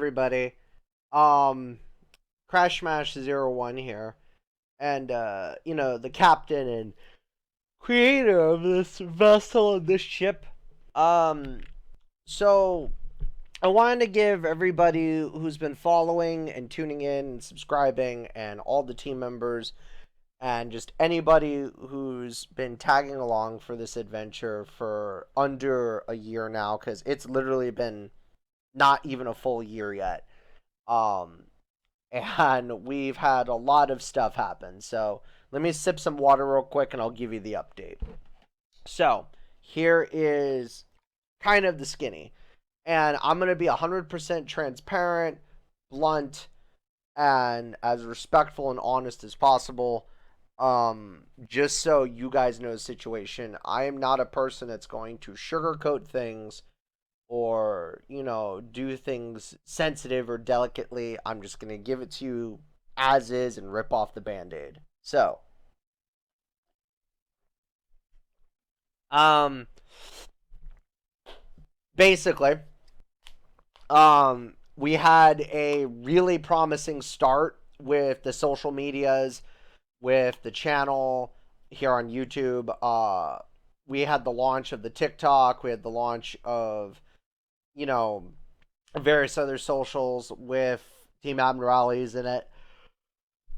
everybody? Um, Crash Smash 01 here, and the captain and creator of this vessel and this ship. Um, so I wanted to give everybody who's been following and tuning in and subscribing, and all the team members, and just anybody who's been tagging along for this adventure for under a year now, because it's literally been not even a full year yet. Um, and we've had a lot of stuff happen. So let me sip some water real quick and I'll give you the update. So here is kind of the skinny. And I'm going to be 100% transparent, blunt, and as respectful and honest as possible. Just so you guys know the situation, I am not a person that's going to sugarcoat things or, do things sensitive or delicately. I'm just going to give it to you as is and rip off the band-aid. So, um, basically, we had a really promising start with the social medias, with the channel here on YouTube. We had the launch of the TikTok, we had the launch of, you know, various other socials with Team Abnormalities in it.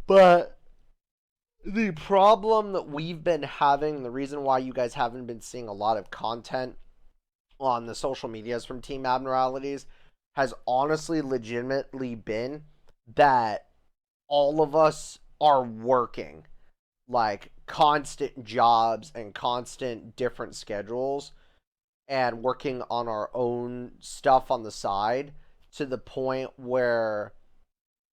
But the problem that we've been having, the reason why you guys haven't been seeing a lot of content on the social medias from Team Abnormalities has honestly legitimately been that all of us are working like constant jobs and constant different schedules and working on our own stuff on the side to the point where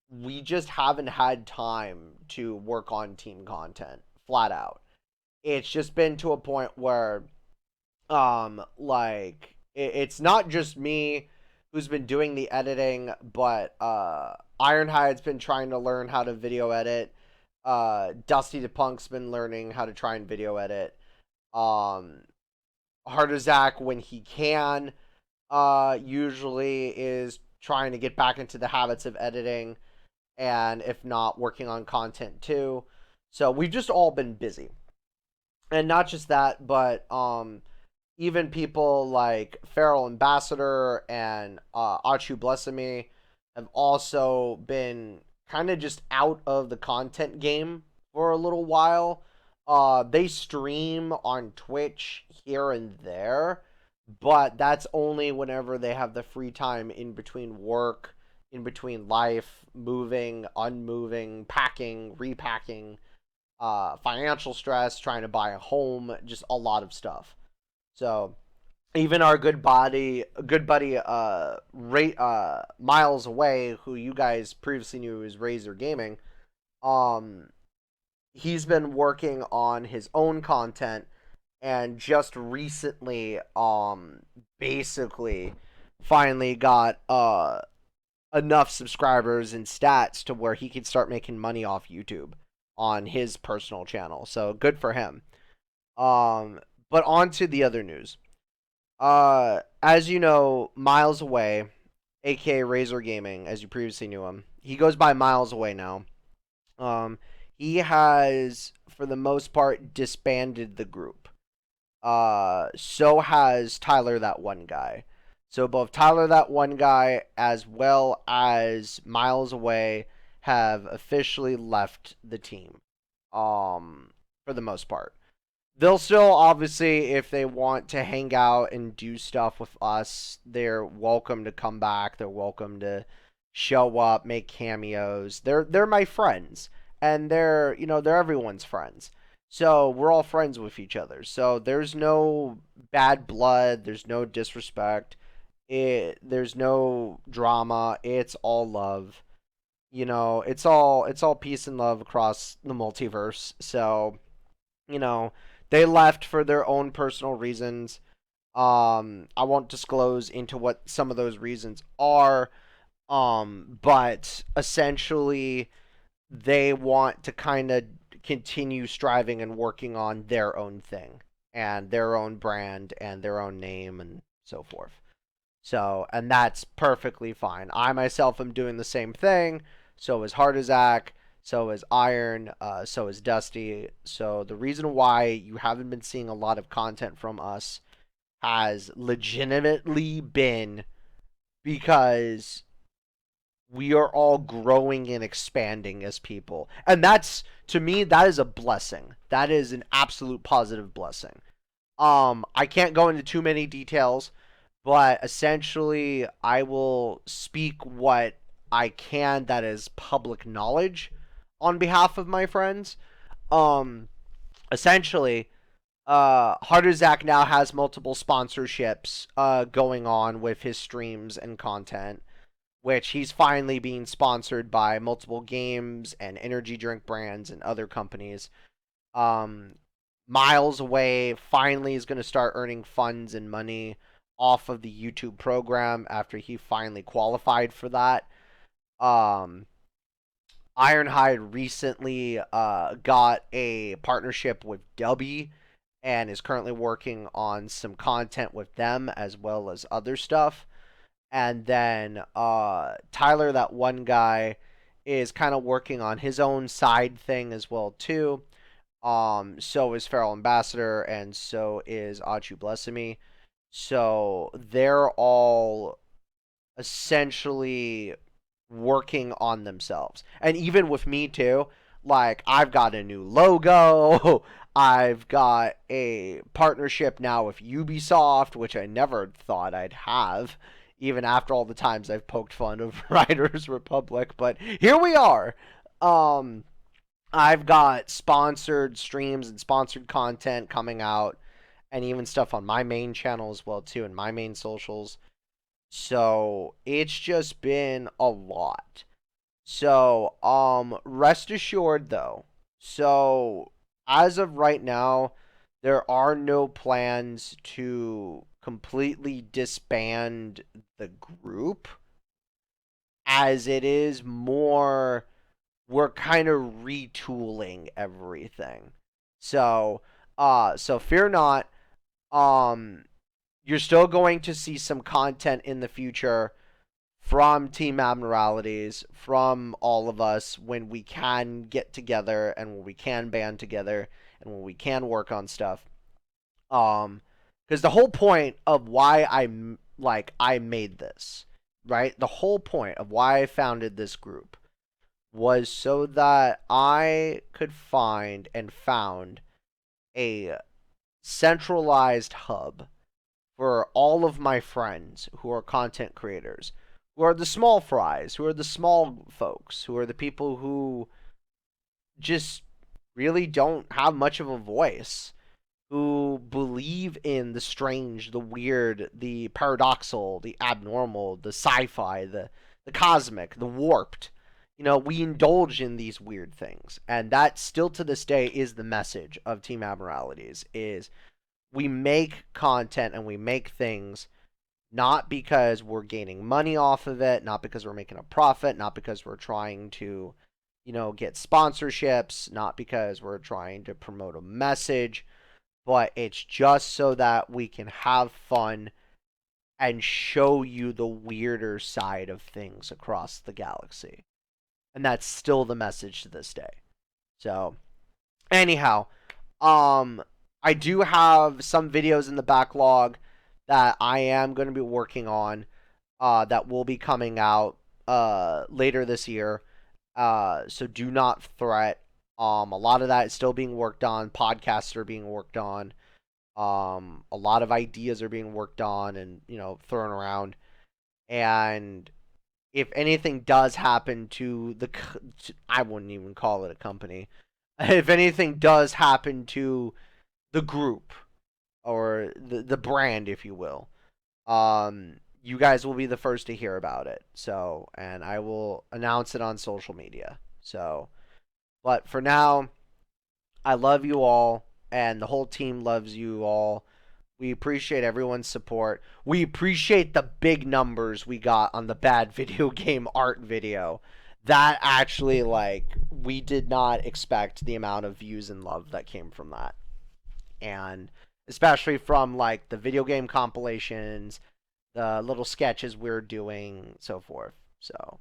we just haven't had time to work on team content flat out. It's just been to a point where it's not just me who's been doing the editing, but Ironhide's been trying to learn how to video edit. DustyThePunk's been learning how to try and video edit. Um Zach, when he can, usually is trying to get back into the habits of editing, and if not, working on content too. So we've just all been busy, and not just that, but even people like FeralAmbassador and Achu Blessame have also been kind of just out of the content game for a little while. They stream on Twitch here and there, but that's only whenever they have the free time in between work, in between life, moving, unmoving, packing, repacking, financial stress, trying to buy a home, just a lot of stuff. So even our good buddy, Miles Away, who you guys previously knew as Razor Gaming, um, he's been working on his own content and just recently basically finally got enough subscribers and stats to where he could start making money off YouTube on his personal channel. So good for him. But on to the other news. As you know, Miles Away, aka Razor Gaming, as you previously knew him, he goes by Miles Away now. Um, he has, for the most part, disbanded the group. So has Tyler, that one guy. So both Tyler, that one guy, as well as Miles Away, have officially left the team. For the most part. They'll still, obviously, if they want to hang out and do stuff with us, they're welcome to come back. They're welcome to show up, make cameos. They're my friends, and they're everyone's friends. So we're all friends with each other. So there's no bad blood. There's no disrespect. There's no drama. It's all love. It's all peace and love across the multiverse. So you know, they left for their own personal reasons. I won't disclose into what some of those reasons are. But essentially, they want to kind of continue striving and working on their own thing and their own brand and their own name and so forth. So, and that's perfectly fine. I myself am doing the same thing. So is Hardazak. So is Iron. So is Dusty. So the reason why you haven't been seeing a lot of content from us has legitimately been because we are all growing and expanding as people. And that's, to me, that is a blessing. That is an absolute positive blessing. I can't go into too many details, but essentially I will speak what I can that is public knowledge on behalf of my friends. Um Essentially, Harder Zach now has multiple sponsorships going on with his streams and content, which he's finally being sponsored by multiple games and energy drink brands and other companies. Um, Miles Away finally is going to start earning funds and money off of the YouTube program after he finally qualified for that. Um, Ironhide recently got a partnership with Dubby and is currently working on some content with them as well as other stuff. And then Tyler, that one guy, is kind of working on his own side thing as well too. So is FeralAmbassador, and so is Achu Blessamy. So they're all essentially working on themselves. And even with me too, like I've got a new logo, I've got a partnership now with Ubisoft, which I never thought I'd have, even after all the times I've poked fun of Riders Republic, but here we are. Um I've got sponsored streams and sponsored content coming out and even stuff on my main channel as well too and my main socials. So it's just been a lot. So rest assured though. So as of right now, there are no plans to completely disband the group, as it is more we're kind of retooling everything. So so fear not. Um you're still going to see some content in the future from Team Abnormalities, from all of us when we can get together and when we can band together and when we can work on stuff. Because the whole point of why I made this, right? The whole point of why I founded this group was so that I could find and found a centralized hub for all of my friends who are content creators, who are the small fries, who are the small folks, who are the people who just really don't have much of a voice, who believe in the strange, the weird, the paradoxal, the abnormal, the sci-fi, the cosmic, the warped. You know, we indulge in these weird things, and that still to this day is the message of Team Abnormalities, is we make content and we make things not because we're gaining money off of it, not because we're making a profit, not because we're trying to, get sponsorships, not because we're trying to promote a message, but it's just so that we can have fun and show you the weirder side of things across the galaxy. And that's still the message to this day. So, anyhow, I do have some videos in the backlog that I am going to be working on that will be coming out later this year. So do not fret. A lot of that is still being worked on. Podcasts are being worked on. A lot of ideas are being worked on and, thrown around. And if anything does happen to I wouldn't even call it a company. If anything does happen to the group or the brand, if you will, you guys will be the first to hear about it. So, and I will announce it on social media. So, but for now, I love you all, and the whole team loves you all. We appreciate everyone's support. We appreciate the big numbers we got on the bad video game art video. That actually, we did not expect the amount of views and love that came from that. And especially from, the video game compilations, little sketches we're doing, so forth. So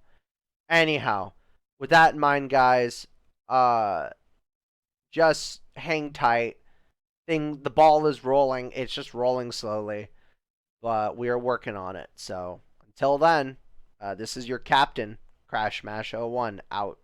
anyhow, with that in mind, guys, uh, just hang tight. The ball is rolling. It's just rolling slowly, but we are working on it. So until then, this is your captain, Crash Smash 01, out.